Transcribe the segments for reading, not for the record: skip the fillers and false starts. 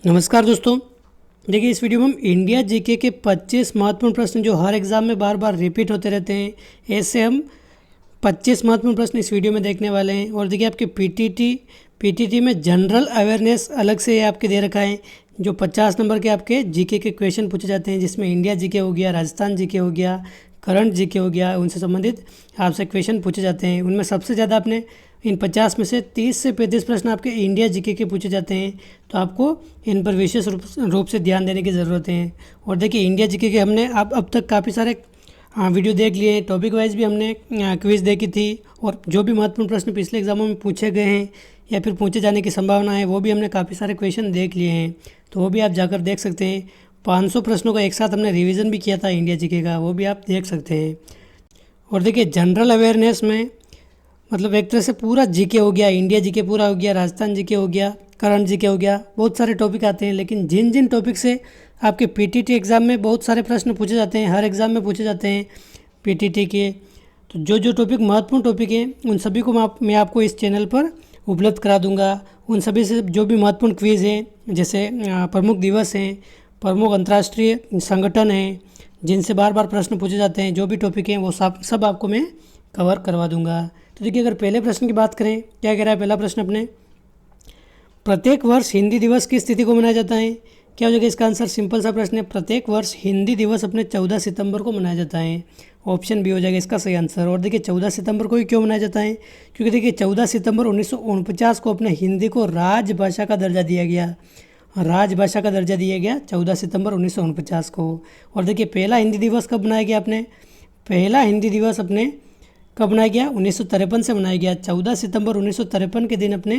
नमस्कार दोस्तों। देखिए, इस वीडियो में हम इंडिया जीके के 25 महत्वपूर्ण प्रश्न जो हर एग्ज़ाम में बार बार रिपीट होते रहते हैं, ऐसे हम 25 महत्वपूर्ण प्रश्न इस वीडियो में देखने वाले हैं। और देखिए, आपके पीटीटी में जनरल अवेयरनेस अलग से आपके दे रखा है, जो 50 नंबर के आपके जीके के क्वेश्चन पूछे जाते हैं, जिसमें इंडिया जीके हो गया, राजस्थान जीके हो गया, करंट जीके हो गया, उनसे संबंधित आपसे क्वेश्चन पूछे जाते हैं। उनमें सबसे ज़्यादा आपने इन 50 में से 30 से 35 प्रश्न आपके इंडिया जीके के पूछे जाते हैं, तो आपको इन पर विशेष रूप से ध्यान देने की ज़रूरत है। और देखिए, इंडिया जीके के हमने अब तक काफ़ी सारे वीडियो देख लिए हैं। टॉपिक वाइज भी हमने क्विज़ देखी थी, और जो भी महत्वपूर्ण प्रश्न पिछले एग्जामों में पूछे गए हैं या फिर पूछे जाने की संभावना है, वो भी हमने काफ़ी सारे क्वेश्चन देख लिए हैं, तो वो भी आप जाकर देख सकते हैं। 500 प्रश्नों का एक साथ हमने रिवीजन भी किया था इंडिया जीके का, वो भी आप देख सकते हैं। और देखिए, जनरल अवेयरनेस में मतलब एक तरह से पूरा जीके हो गया, इंडिया जीके पूरा हो गया, राजस्थान जीके हो गया, करंट जीके हो गया, बहुत सारे टॉपिक आते हैं। लेकिन जिन जिन टॉपिक से आपके पीटीटी एग्ज़ाम में बहुत सारे प्रश्न पूछे जाते हैं, हर एग्ज़ाम में पूछे जाते हैं पीटीटी के, तो जो जो टॉपिक महत्वपूर्ण टॉपिक हैं उन सभी को मैं आपको इस चैनल पर उपलब्ध करा दूंगा। उन सभी से जो भी महत्वपूर्ण क्विज़ हैं, जैसे प्रमुख दिवस हैं, प्रमुख अंतर्राष्ट्रीय संगठन हैं, जिनसे बार बार प्रश्न पूछे जाते हैं, जो भी टॉपिक हैं वो सब आपको मैं कवर करवा दूंगा। तो देखिए, अगर पहले प्रश्न की बात करें, क्या कह रहा है पहला प्रश्न अपने, प्रत्येक वर्ष हिंदी दिवस किस तिथि को मनाया जाता है? क्या हो जाएगा इसका आंसर? सिंपल सा प्रश्न है, प्रत्येक वर्ष हिंदी दिवस अपने 14 सितंबर को मनाया जाता है। ऑप्शन बी हो जाएगा इसका सही आंसर। और देखिए, 14 सितंबर को ही क्यों मनाया जाता है? क्योंकि देखिए, 14 सितंबर 1949 को अपने हिंदी को राजभाषा का दर्जा दिया गया। राजभाषा का दर्जा दिया गया 14 सितंबर 1949 को। और देखिए, पहला हिंदी दिवस कब मनाया गया आपने? पहला हिंदी दिवस अपने कब मनाया गया? 1953 से मनाया गया। 14 सितंबर 1953 के दिन अपने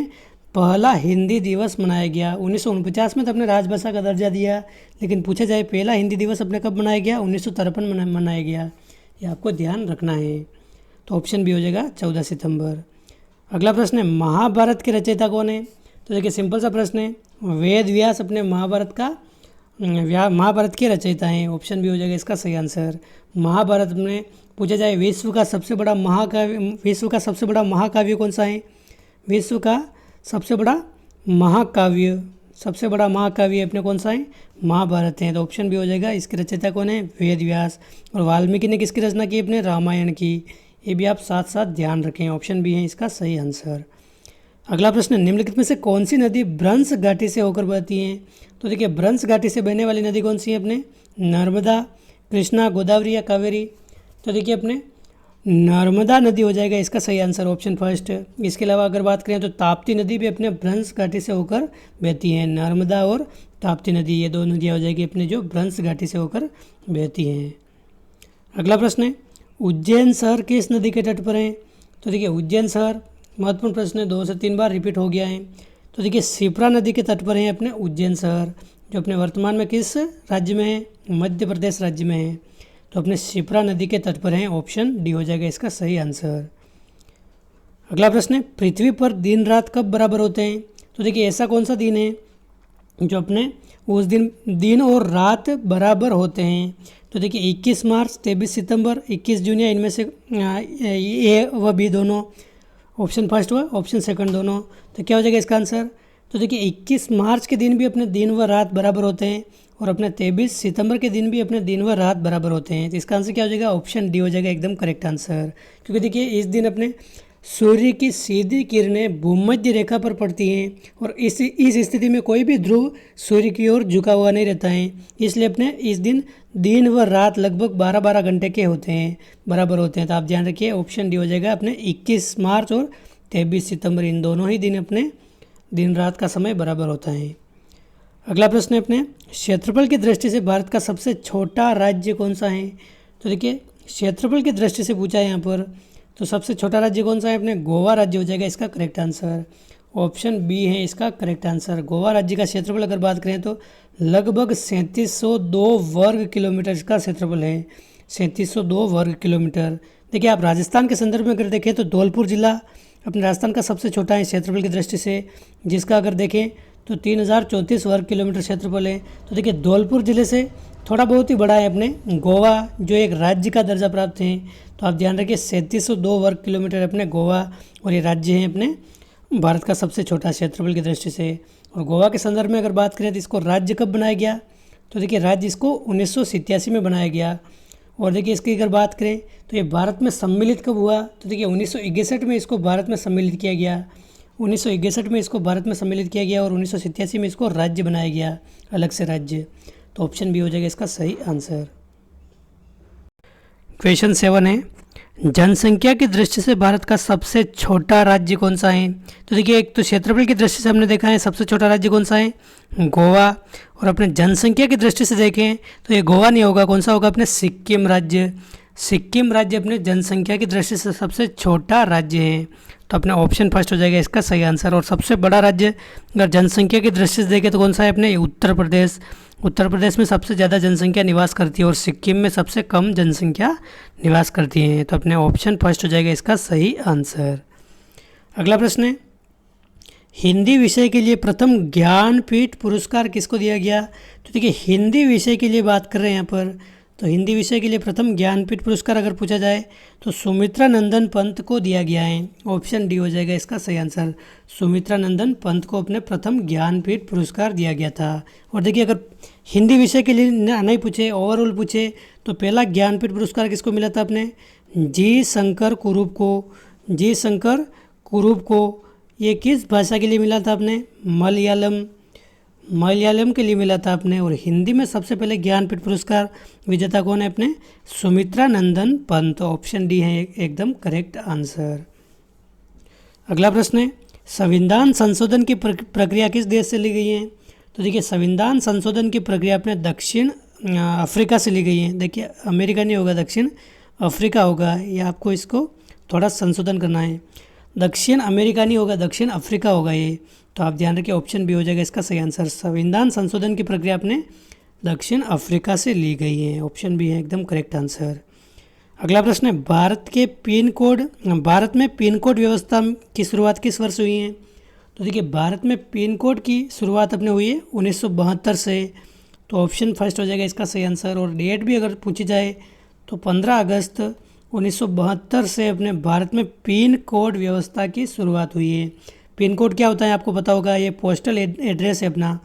पहला हिंदी दिवस मनाया गया। 1949 में तो अपने राजभाषा का दर्जा दिया, लेकिन पूछा जाए पहला हिंदी दिवस अपने कब मनाया गया? 1953 में मनाया गया। ये आपको ध्यान रखना है। तो ऑप्शन बी हो जाएगा 14 सितंबर। अगला प्रश्न है, महाभारत के रचयिता कौन है? तो देखिए, सिंपल सा प्रश्न है, वेद व्यास अपने महाभारत के रचयिता हैं। ऑप्शन बी हो जाएगा इसका सही आंसर। महाभारत में पूछा जाए विश्व का सबसे बड़ा महाकाव्य कौन सा है? विश्व का सबसे बड़ा महाकाव्य अपने कौन सा है? महाभारत है। तो ऑप्शन बी हो जाएगा। इसके रचयिता कौन है? वेद व्यास। और वाल्मीकि ने किसकी रचना की? अपने रामायण की। ये भी आप साथ साथ ध्यान रखें। ऑप्शन बी है इसका सही आंसर। अगला प्रश्न, निम्नलिखित में से कौन सी नदी भ्रंश घाटी से होकर बहती है? तो देखिए, भ्रंश घाटी से बहने वाली नदी कौन सी है अपने? नर्मदा, कृष्णा, गोदावरी या कावेरी? तो देखिए, अपने नर्मदा नदी हो जाएगा इसका सही आंसर, ऑप्शन फर्स्ट। इसके अलावा अगर बात करें तो ताप्ती नदी भी अपने भ्रंश घाटी से होकर बहती है। नर्मदा और ताप्ती नदी, ये दो नदियाँ हो जाएगी अपने जो भ्रंश घाटी से होकर बहती हैं। अगला प्रश्न है, उज्जैन शहर किस नदी के तट पर है? तो देखिए, उज्जैन शहर महत्वपूर्ण प्रश्न है, 2 से 3 बार रिपीट हो गया है। तो देखिए, शिप्रा नदी के तट पर है अपने उज्जैन शहर, जो अपने वर्तमान में किस राज्य में है? मध्य प्रदेश राज्य में है। तो अपने शिप्रा नदी के तट पर है। ऑप्शन डी हो जाएगा इसका सही आंसर। अगला प्रश्न है, पृथ्वी पर दिन रात कब बराबर होते हैं? तो देखिए, ऐसा कौन सा दिन है जो अपने उस दिन और रात बराबर होते हैं? तो देखिए, 21 मार्च, 23 सितंबर, 21 जून, या इनमें से ए व बी दोनों? ऑप्शन फर्स्ट व ऑप्शन सेकंड दोनों। तो क्या हो जाएगा इसका आंसर? तो देखिए, 21 मार्च के दिन भी अपने दिन व रात बराबर होते हैं, और अपने 23 सितंबर के दिन भी अपने दिन व रात बराबर होते हैं। तो इसका आंसर क्या हो जाएगा? ऑप्शन डी हो जाएगा एकदम करेक्ट आंसर। क्योंकि देखिए, इस दिन अपने सूर्य की सीधी किरणें भूमध्य रेखा पर पड़ती हैं, और इस स्थिति में कोई भी ध्रुव सूर्य की ओर झुका हुआ नहीं रहता है। इसलिए अपने इस दिन व रात लगभग 12-12 घंटे के बराबर होते हैं। तो आप ध्यान रखिए, ऑप्शन डी हो जाएगा अपने 21 मार्च और 23 सितंबर, इन दोनों ही दिन अपने दिन रात का समय बराबर होता है। अगला प्रश्न है अपने, क्षेत्रफल की दृष्टि से भारत का सबसे छोटा राज्य कौन सा है? तो देखिए, क्षेत्रफल की दृष्टि से पूछा है यहाँ पर, तो सबसे छोटा राज्य कौन सा है अपने? गोवा राज्य हो जाएगा इसका करेक्ट आंसर। ऑप्शन बी है इसका करेक्ट आंसर। गोवा राज्य का क्षेत्रफल अगर बात करें तो लगभग 3702 वर्ग किलोमीटर का क्षेत्रफल है। 3702 वर्ग किलोमीटर। देखिए, आप राजस्थान के संदर्भ में अगर देखें तो धौलपुर जिला अपने राजस्थान का सबसे छोटा है क्षेत्रफल की दृष्टि से, जिसका अगर देखें तो 3034 वर्ग किलोमीटर क्षेत्रफल है। तो देखिए, धौलपुर जिले से थोड़ा बहुत ही बड़ा है अपने गोवा, जो एक राज्य का दर्जा प्राप्त है। तो आप ध्यान रखिए, 3702 वर्ग किलोमीटर अपने गोवा, और ये राज्य है अपने भारत का सबसे छोटा क्षेत्रफल की दृष्टि से। और गोवा के संदर्भ में अगर बात करें तो इसको राज्य कब बनाया गया, तो देखिए राज्य इसको 1987 में बनाया गया। और देखिए इसकी अगर बात करें तो ये भारत में सम्मिलित कब हुआ, तो देखिए 1961 में इसको भारत में सम्मिलित किया गया। 1961 में इसको भारत में सम्मिलित किया गया और 1987 में इसको राज्य बनाया गया, अलग से राज्य। तो ऑप्शन बी हो जाएगा इसका सही आंसर। क्वेश्चन 7 है, जनसंख्या की दृष्टि से भारत का सबसे छोटा राज्य कौन सा है। तो देखिए एक तो क्षेत्रफल की दृष्टि से हमने देखा है सबसे छोटा राज्य कौन सा है, गोवा। और अपने जनसंख्या की दृष्टि से देखें तो ये गोवा नहीं होगा, कौन सा होगा, अपने सिक्किम राज्य। सिक्किम राज्य अपने जनसंख्या की दृष्टि से सबसे छोटा राज्य है। तो अपना ऑप्शन फर्स्ट हो जाएगा इसका सही आंसर। और सबसे बड़ा राज्य अगर जनसंख्या की दृष्टि से देखें तो कौन सा है, अपने उत्तर प्रदेश। उत्तर प्रदेश में सबसे ज़्यादा जनसंख्या निवास करती है और सिक्किम में सबसे कम जनसंख्या निवास करती है। तो अपने ऑप्शन फर्स्ट हो जाएगा इसका सही आंसर। अगला प्रश्न है, हिंदी विषय के लिए प्रथम ज्ञानपीठ पुरस्कार किसको दिया गया। तो देखिए हिंदी विषय के लिए बात कर रहे हैं यहाँ पर, तो हिंदी विषय के लिए प्रथम ज्ञानपीठ पुरस्कार अगर पूछा जाए तो सुमित्रा नंदन पंत को दिया गया है। ऑप्शन डी हो जाएगा इसका सही आंसर। सुमित्रा नंदन पंत को अपने प्रथम ज्ञानपीठ पुरस्कार दिया गया था। और देखिए अगर हिंदी विषय के लिए नहीं पूछे, ओवरऑल पूछे, तो पहला ज्ञानपीठ पुरस्कार किसको मिला था, अपने जी शंकर कुरूप को। जी शंकर कुरूप को ये किस भाषा के लिए मिला था, अपने मलयालम के लिए मिला था अपने। और हिंदी में सबसे पहले ज्ञानपीठ पुरस्कार विजेता कौन है, अपने सुमित्रा नंदन पंत। ऑप्शन डी है एकदम करेक्ट आंसर। अगला प्रश्न है, संविधान संशोधन की प्रक्रिया किस देश से ली गई है। तो देखिए संविधान संशोधन की प्रक्रिया अपने दक्षिण अफ्रीका से ली गई है। देखिए अमेरिका नहीं होगा, दक्षिण अफ्रीका होगा। ये आपको इसको थोड़ा संशोधन करना है, दक्षिण अमेरिका नहीं होगा, दक्षिण अफ्रीका होगा ये। तो आप ध्यान रखिए ऑप्शन बी हो जाएगा इसका सही आंसर। संविधान संशोधन की प्रक्रिया अपने दक्षिण अफ्रीका से ली गई है। ऑप्शन बी है एकदम करेक्ट आंसर। अगला प्रश्न है, भारत में पिन कोड व्यवस्था की शुरुआत किस वर्ष हुई है। तो देखिए भारत में पिन कोड की शुरुआत अपने हुई है 1972 से। तो ऑप्शन फर्स्ट हो जाएगा इसका सही आंसर। और डेट भी अगर पूछी जाए तो 15 अगस्त 1972 से अपने भारत में पिन कोड व्यवस्था की शुरुआत हुई है। पिन कोड क्या होता है आपको पता होगा, ये पोस्टल एड्रेस है, अपना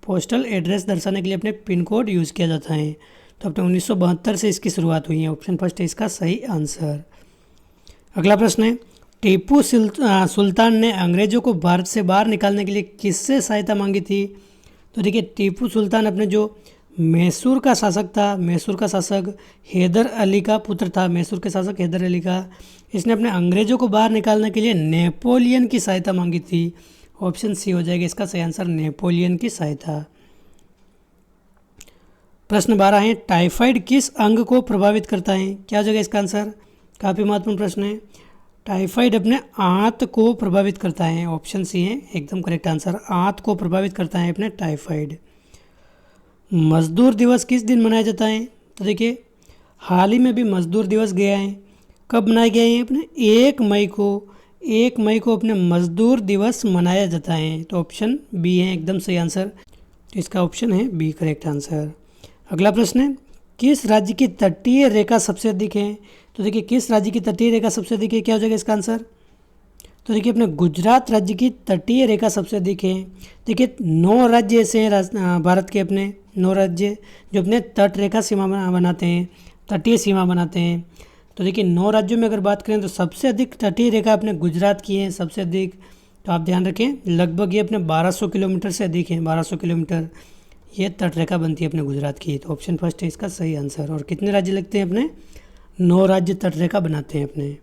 पोस्टल एड्रेस दर्शाने के लिए अपने पिन कोड यूज़ किया जाता है। तो अपने 1972 से इसकी शुरुआत हुई है। ऑप्शन फर्स्ट है इसका सही आंसर। अगला प्रश्न है, टीपू सुल्तान ने अंग्रेज़ों को भारत से बाहर निकालने के लिए किससे सहायता मांगी थी। तो देखिए टीपू सुल्तान अपने जो मैसूर का शासक था, मैसूर का शासक हैदर अली का पुत्र था, मैसूर के शासक हैदर अली का, इसने अपने अंग्रेज़ों को बाहर निकालने के लिए नेपोलियन की सहायता मांगी थी। ऑप्शन सी हो जाएगा इसका सही आंसर, नेपोलियन की सहायता। प्रश्न 12 है, टाइफाइड किस अंग को प्रभावित करता है। क्या हो जाएगा इसका आंसर, काफ़ी महत्वपूर्ण प्रश्न है। टाइफाइड अपने आंत को प्रभावित करता है। ऑप्शन सी है एकदम करेक्ट आंसर, आंत को प्रभावित करता है अपने टाइफाइड। मजदूर दिवस किस दिन मनाया जाता है। तो देखिए हाल ही में भी मजदूर दिवस गया है, कब मनाया गया है, अपने 1 मई को। 1 मई को अपने मजदूर दिवस मनाया जाता है। तो ऑप्शन बी है एकदम सही आंसर। तो इसका ऑप्शन है बी करेक्ट आंसर। अगला प्रश्न है, किस राज्य की तटीय रेखा सबसे अधिक है। तो देखिए किस राज्य की तटीय रेखा सबसे अधिक है, क्या हो जाएगा इसका आंसर। तो देखिए अपने गुजरात राज्य की तटीय रेखा सबसे अधिक है। देखिए 9 राज्य ऐसे हैं भारत के, अपने 9 राज्य जो अपने तट रेखा सीमा बनाते हैं, तटीय सीमा बनाते हैं। तो देखिए 9 राज्यों में अगर बात करें तो सबसे अधिक तटीय रेखा अपने गुजरात की है, सबसे अधिक। तो आप ध्यान रखें लगभग ये अपने 1200 किलोमीटर से अधिक है, 1200 किलोमीटर ये तट रेखा बनती है अपने गुजरात की। तो ऑप्शन फर्स्ट है इसका सही आंसर। और कितने राज्य लगते हैं, अपने 9 राज्य तट रेखा बनाते हैं अपने।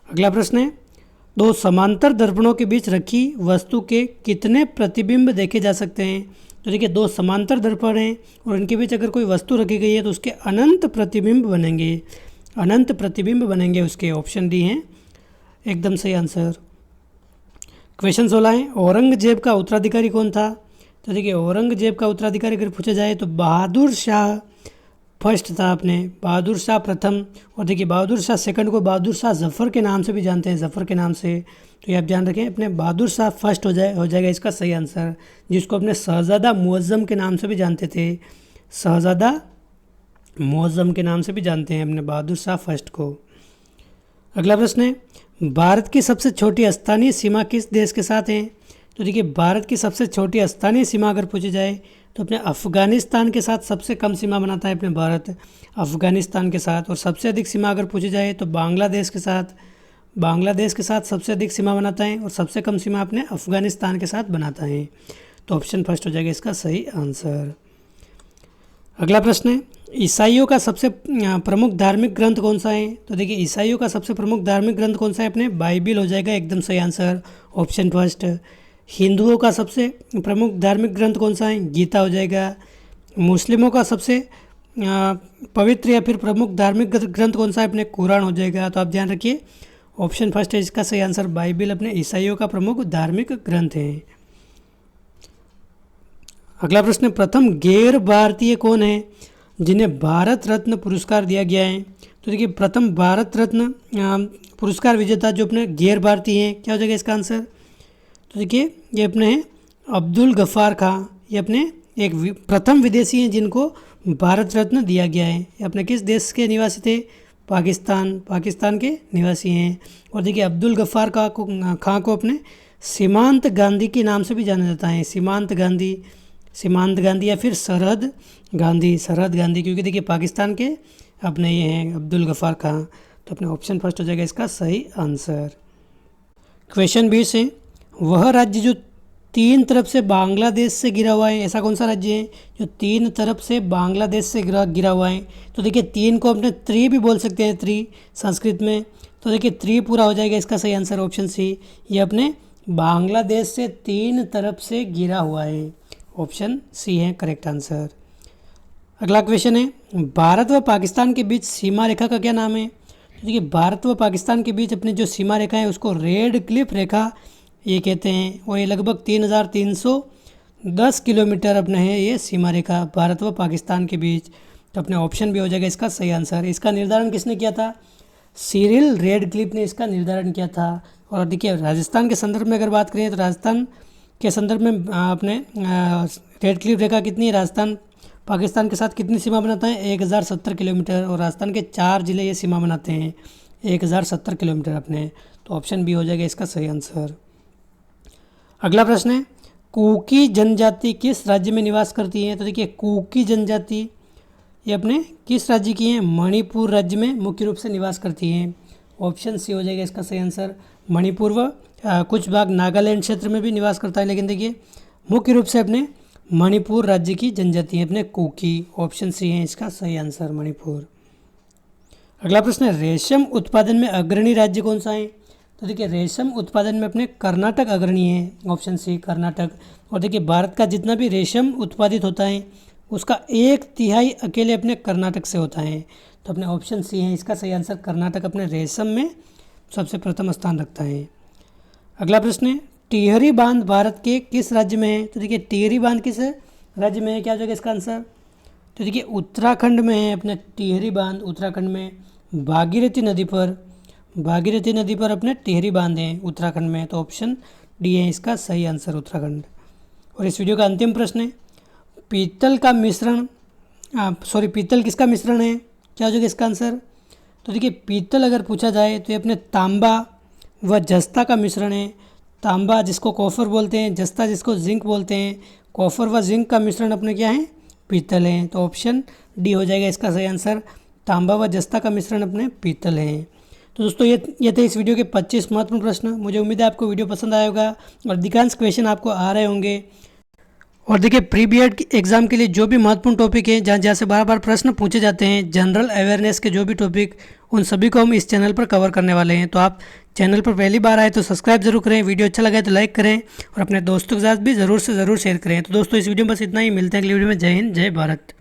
अगला प्रश्न है, 2 समांतर दर्पणों के बीच रखी वस्तु के कितने प्रतिबिंब देखे जा सकते हैं। तो देखिए 2 समांतर दर्पण हैं और इनके बीच अगर कोई वस्तु रखी गई है तो उसके अनंत प्रतिबिंब बनेंगे, अनंत प्रतिबिंब बनेंगे उसके। ऑप्शन डी है एकदम सही आंसर। क्वेश्चन 16 है, औरंगजेब का उत्तराधिकारी कौन था। तो देखिए औरंगजेब का उत्तराधिकारी अगर पूछा जाए तो बहादुर शाह फर्स्ट था, अपने बहादुर शाह प्रथम। और देखिए बहादुर शाह सेकंड को बहादुर शाह जफ़र के नाम से भी जानते हैं, जफ़र के नाम से। तो ये आप ध्यान रखें अपने बहादुर शाह फर्स्ट हो जाएगा इसका सही आंसर, जिसको अपने शहज़ादा मुअज़्ज़म के नाम से भी जानते थे, शहज़ादा मुअज़्ज़म के नाम से भी जानते हैं अपने बहादुर शाह फर्स्ट को। अगला प्रश्न है, भारत की सबसे छोटी स्थानीय सीमा किस देश के साथ है। तो देखिए भारत की सबसे छोटी स्थानीय सीमा अगर पूछी जाए तो अपने अफ़गानिस्तान के साथ सबसे कम सीमा बनाता है अपने भारत अफ़गानिस्तान के साथ। और सबसे अधिक सीमा अगर पूछी जाए तो बांग्लादेश के साथ सबसे अधिक सीमा बनाता है और सबसे कम सीमा अपने अफ़गानिस्तान के साथ बनाता है। तो ऑप्शन फर्स्ट हो जाएगा इसका सही आंसर। अगला प्रश्न है, ईसाइयों का सबसे प्रमुख धार्मिक ग्रंथ कौन सा है? तो देखिए ईसाइयों का सबसे प्रमुख धार्मिक ग्रंथ कौन सा है? अपने बाइबिल हो जाएगा एकदम सही आंसर, ऑप्शन फर्स्ट। हिंदुओं का सबसे प्रमुख धार्मिक ग्रंथ कौन सा है? गीता हो जाएगा। मुस्लिमों का सबसे पवित्र या फिर प्रमुख धार्मिक ग्रंथ कौन सा है? अपने कुरान हो जाएगा। तो आप ध्यान रखिए ऑप्शन फर्स्ट है इसका सही आंसर, बाइबिल अपने ईसाइयों का प्रमुख धार्मिक ग्रंथ है। अगला प्रश्न, प्रथम गैर भारतीय कौन है जिन्हें भारत रत्न पुरस्कार दिया गया है? तो देखिए प्रथम भारत रत्न पुरस्कार विजेता जो अपने गैर भारतीय हैं, क्या हो जाएगा इसका आंसर? तो देखिए ये अपने हैं अब्दुल गफ्फार खां, ये अपने एक प्रथम विदेशी हैं जिनको भारत रत्न दिया गया है। ये अपने किस देश के निवासी थे? पाकिस्तान के निवासी हैं। और देखिए अब्दुल गफ्फार खां को अपने सीमांत गांधी के नाम से भी जाना जाता है। सीमांत गांधी या फिर सरहद गांधी, क्योंकि देखिए पाकिस्तान के अपने ये हैं अब्दुल गफ्फार खां। तो अपने ऑप्शन फर्स्ट हो जाएगा इसका सही आंसर। क्वेश्चन 20 है, वह राज्य जो तीन तरफ से बांग्लादेश से घिरा हुआ है, ऐसा कौन सा राज्य है जो तीन तरफ से बांग्लादेश से घिरा हुआ है? तो देखिए तीन को अपने त्रि भी बोल सकते हैं, त्रि संस्कृत में। तो देखिए त्रि पूरा हो जाएगा इसका सही आंसर, ऑप्शन सी। ये अपने बांग्लादेश से तीन तरफ से घिरा हुआ है, ऑप्शन सी है करेक्ट आंसर। अगला क्वेश्चन है, भारत व पाकिस्तान के बीच सीमा रेखा का क्या नाम है? तो देखिए भारत व पाकिस्तान के बीच अपने जो सीमा रेखा है उसको रेड क्लिफ रेखा ये कहते हैं। और ये लगभग 3310 किलोमीटर अपने है ये सीमा रेखा भारत व पाकिस्तान के बीच। तो अपने ऑप्शन भी हो जाएगा इसका सही आंसर। इसका निर्धारण किसने किया था? सिरिल रेडक्लिफ ने इसका निर्धारण किया था। और देखिए राजस्थान के संदर्भ में अगर बात करें तो राजस्थान के संदर्भ में अपने रेडक्लिफ रेखा कितनी है? राजस्थान पाकिस्तान के साथ कितनी सीमा बनाता है? 1070 किलोमीटर। और राजस्थान के 4 जिले ये सीमा बनाते हैं 1070 किलोमीटर अपने। तो ऑप्शन बी हो जाएगा इसका सही आंसर। अगला प्रश्न है, कुकी जनजाति किस राज्य में निवास करती है? तो देखिए कुकी जनजाति ये अपने किस राज्य की हैं? मणिपुर राज्य में मुख्य रूप से निवास करती हैं। ऑप्शन सी हो जाएगा इसका सही आंसर। मणिपुर व कुछ भाग नागालैंड क्षेत्र में भी निवास करता है, लेकिन देखिए मुख्य रूप से अपने मणिपुर राज्य की जनजाति है अपने कुकी। ऑप्शन सी है इसका सही आंसर, मणिपुर। अगला प्रश्न है, रेशम उत्पादन में अग्रणी राज्य कौन सा है? तो देखिए रेशम उत्पादन में अपने कर्नाटक अग्रणी है, ऑप्शन सी कर्नाटक। और देखिए भारत का जितना भी रेशम उत्पादित होता है उसका 1/3 अकेले अपने कर्नाटक से होता है। तो अपने ऑप्शन सी है इसका सही आंसर, कर्नाटक अपने रेशम में सबसे प्रथम स्थान रखता है। अगला प्रश्न है, टिहरी बांध भारत के किस राज्य में है? तो देखिए टिहरी बांध किस राज्य में है, क्या हो जाएगा इसका आंसर? तो देखिए उत्तराखंड में है अपने टिहरी बांध, उत्तराखंड में भागीरथी नदी पर अपने टिहरी बांध हैं उत्तराखंड में। तो ऑप्शन डी है इसका सही आंसर, उत्तराखंड। और इस वीडियो का अंतिम प्रश्न है, पीतल किसका मिश्रण है, क्या हो जाएगा इसका आंसर? तो देखिए पीतल अगर पूछा जाए तो ये अपने तांबा व जस्ता का मिश्रण है। तांबा जिसको कॉपर बोलते हैं, जस्ता जिसको जिंक बोलते हैं, कॉपर व जिंक का मिश्रण अपने क्या है? पीतल है। तो ऑप्शन डी हो जाएगा इसका सही आंसर, तांबा व जस्ता का मिश्रण अपने पीतल है। तो दोस्तों ये थे इस वीडियो के 25 महत्वपूर्ण प्रश्न। मुझे उम्मीद है आपको वीडियो पसंद आया होगा और अधिकांश क्वेश्चन आपको आ रहे होंगे। और देखिए प्री बीएड एग्जाम के लिए जो भी महत्वपूर्ण टॉपिक है, जहाँ से बार बार प्रश्न पूछे जाते हैं, जनरल अवेयरनेस के जो भी टॉपिक, उन सभी को हम इस चैनल पर कवर करने वाले हैं। तो आप चैनल पर पहली बार आए तो सब्सक्राइब जरूर करें, वीडियो अच्छा लगा तो लाइक करें और अपने दोस्तों के साथ भी ज़रूर से ज़रूर शेयर करें। तो दोस्तों इस वीडियो में बस इतना ही, मिलते हैं अगली वीडियो में। जय हिंद, जय भारत।